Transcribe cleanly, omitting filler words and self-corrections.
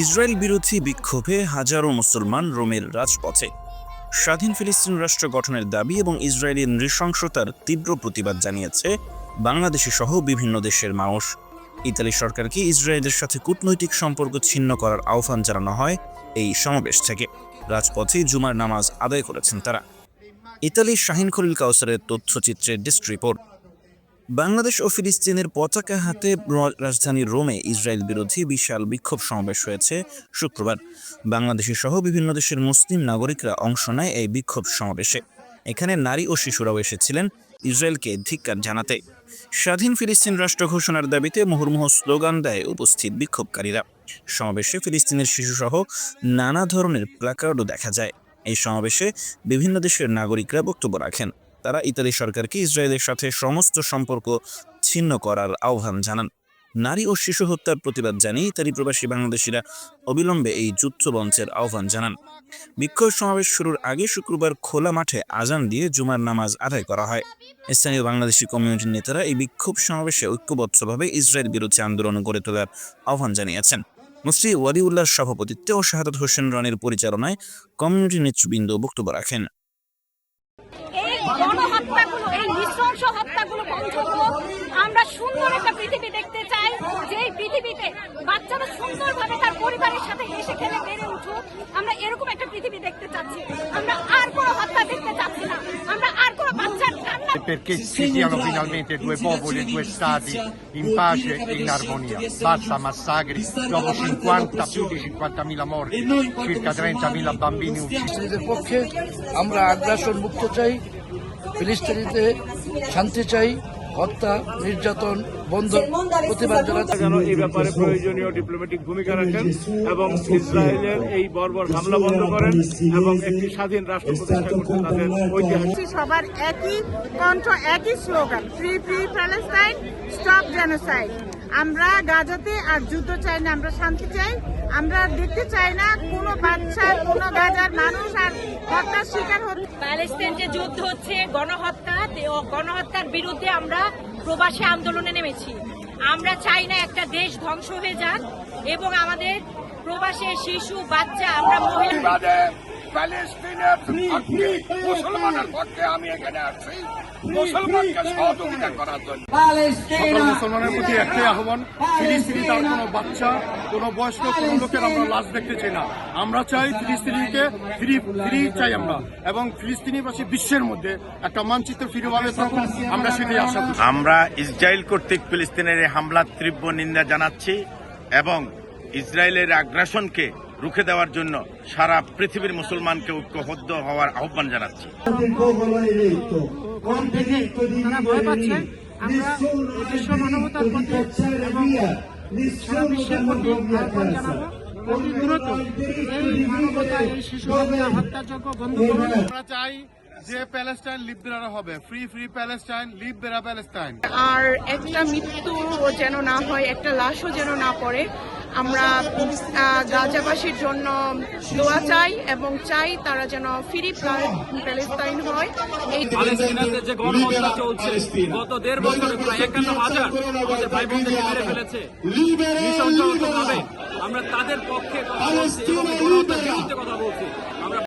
Israel বিরোধী বিক্ষোভে হাজারো মুসলমান রোমের রাজপথে। স্বাধীন ফিলিস্তিন রাষ্ট্র গঠনের দাবি এবং ইসরায়েলি নৃশংসতার তীব্র প্রতিবাদ জানিয়েছে বাংলাদেশি সহ বিভিন্ন দেশের মানুষ। ইতালি সরকারকে ইসরায়েলের সাথে কূটনৈতিক সম্পর্ক ছিন্ন করার আহ্বান জানানো হয় এই সমাবেশ থেকে। রাজপথে জুমার নামাজ আদায় করেছেন তারা। ইতালির শাহিন খলিল কাউসারের তথ্যচিত্রের ডেস্ক রিপোর্ট। বাংলাদেশ ও ফিলিস্তিনের পতাকা হাতে রাজধানী রোমে ইসরায়েল বিরোধী বিশাল বিক্ষোভ সমাবেশ হয়েছে শুক্রবার। বাংলাদেশি সহ বিভিন্ন দেশের মুসলিম নাগরিকরা অংশ নেয় এই বিক্ষোভ সমাবেশে। এখানে নারী ও শিশুরাও এসেছিলেন ইসরায়েলকে ধিক্কার জানাতে। স্বাধীন ফিলিস্তিন রাষ্ট্র ঘোষণার দাবিতে মুহুর্মুহু স্লোগান দেয় উপস্থিত বিক্ষোভকারীরা। সমাবেশে ফিলিস্তিনের শিশুসহ নানা ধরনের প্ল্যাকার্ডও দেখা যায়। এই সমাবেশে বিভিন্ন দেশের নাগরিকরা বক্তব্য রাখেন। তারা ইতালি সরকারকে ইসরায়েলের সাথে সমস্ত সম্পর্ক ছিন্ন করার আহ্বান জানান। নারী ও শিশু হত্যার প্রতিবাদ জানিয়ে ইতালি প্রবাসী বাংলাদেশিরা অবিলম্বে এই যুদ্ধমঞ্চের আহ্বান জানান। বিক্ষোভ সমাবেশ শুরুর আগে শুক্রবার খোলা মাঠে আজান দিয়ে জুমার নামাজ আদায় করা হয়। স্থানীয় বাংলাদেশি কমিউনিটির নেতারা এই বিক্ষোভ সমাবেশে ঐক্যবদ্ধভাবে ইসরায়েল বিরোধী আন্দোলন গড়ে তোলার আহ্বান জানিয়েছেন। মুফতি ওয়ালিউল্লাহর সভাপতিত্বে ও শাহাদাত হোসেন রনির পরিচালনায় কমিউনিটি নেতৃবৃন্দ বক্তব্য রাখেন। গণহত্যাগুলো, এই নৃশংস হত্যাগুলো বন্ধ হোক। আমরা সুন্দর একটা পৃথিবী দেখতে চাই, যে পৃথিবীতে বাচ্চারা সুন্দরভাবে তার পরিবারের সাথে হেসে খেলে বেড়ে উঠুক। আমরা এরকম একটা পৃথিবী দেখতে চাচ্ছি। আমরা আর কোনো হত্যা দেখতে চাচ্ছি না। আমরা আর কোনো বাচ্চার কান্না। Perché ci siano finalmente due popoli e due stati in pace e in armonia. Basta massacri, dopo più di 50.000 morti, circa 30.000 bambini uccisi. ফিলিস্তিনিদের পক্ষে আমরা আগ্রাসন মুক্ত চাই, ফিলিস্তিনিতে শান্তি চাই, হত্যা নির্যাতন বন্ধ প্রতিবাদ জানাতে যেন এই ব্যাপারে প্রয়োজনীয় ডিপ্লোম্যাটিক ভূমিকা রাখেন এবং ইসরায়েলের এই বর্বর হামলা বন্ধ করেন এবং একটি স্বাধীন রাষ্ট্র প্রতিষ্ঠা করতে তাদের ঐতিহাসিক সবার একই কণ্ঠ, একই slogan, free free Palestine, stop genocide. আমরা গাজাতে আর যুদ্ধ চাই না, আমরা শান্তি চাই। আমরা দেখতে চাই না কোনো বাচ্চা, কোনো গাজার মানুষ আর হত্যার শিকার হচ্ছে। প্যালেস্টাইন যে যুদ্ধ হচ্ছে, গণহত্যার বিরুদ্ধে আমরা প্রবাসী আন্দোলনে নেমেছি। আমরা চাই না একটা দেশ ধ্বংস হয়ে যাক এবং আমাদের প্রবাসী শিশু, বাচ্চা, আমরা মহিলা মুসলমানের পক্ষে আমি এখানে আসছি মুসলমানকে সহযোগিতা করার জন্য। মুসলমানের প্রতি একটাই আহ্বান, ফিলিস্তিনি তার কোনো বাচ্চা, কোনো বয়স্ক, কোনো লোকের আমরা লাশ দেখতে চাই না। আমরা চাই ফিলিস্তিনিকে ফ্রি চাই আমরা, এবং ফিলিস্তিনিবাসী বিশ্বের মধ্যে একটা মানচিত্র ফিরেভাবে থাকুন, আমরা সেটাই আশা করি। আমরা ইসরায়েল কর্তৃক ফিলিস্তিনের হামলার তীব্র নিন্দা জানাচ্ছি এবং ইসরায়েলের আগ্রাসনকে রুখে দেওয়ার জন্য সারা পৃথিবীর মুসলমানকে ঐক্যবদ্ধ হওয়ার আহ্বান জানাচ্ছি। আমরা চাই যে প্যালেস্টাইন লিবারেট হবে, ফ্রি প্যালেস্টাইন, লিভ বেরা প্যালেস্টাইন। আর একটা মৃত্যু যেন না হয়, একটা লাশও যেন না পড়ে। আমরা গাজাবাসীর জন্য দোয়া চাই এবং চাই তারা যেন ফ্রি প্যালেস্টাইন হয়। এই প্যালেস্টিনাতে যে গণহত্যা চলছে, গত 1.5 বছরে প্রায় 51,000 আমাদের ভাই বোনদেরকে মেরে ফেলেছে নৃশংসভাবে। আমরা তাদের পক্ষে কথা বলছি এবং গণহত্যার বিরুদ্ধে কথা বলছি। আমরা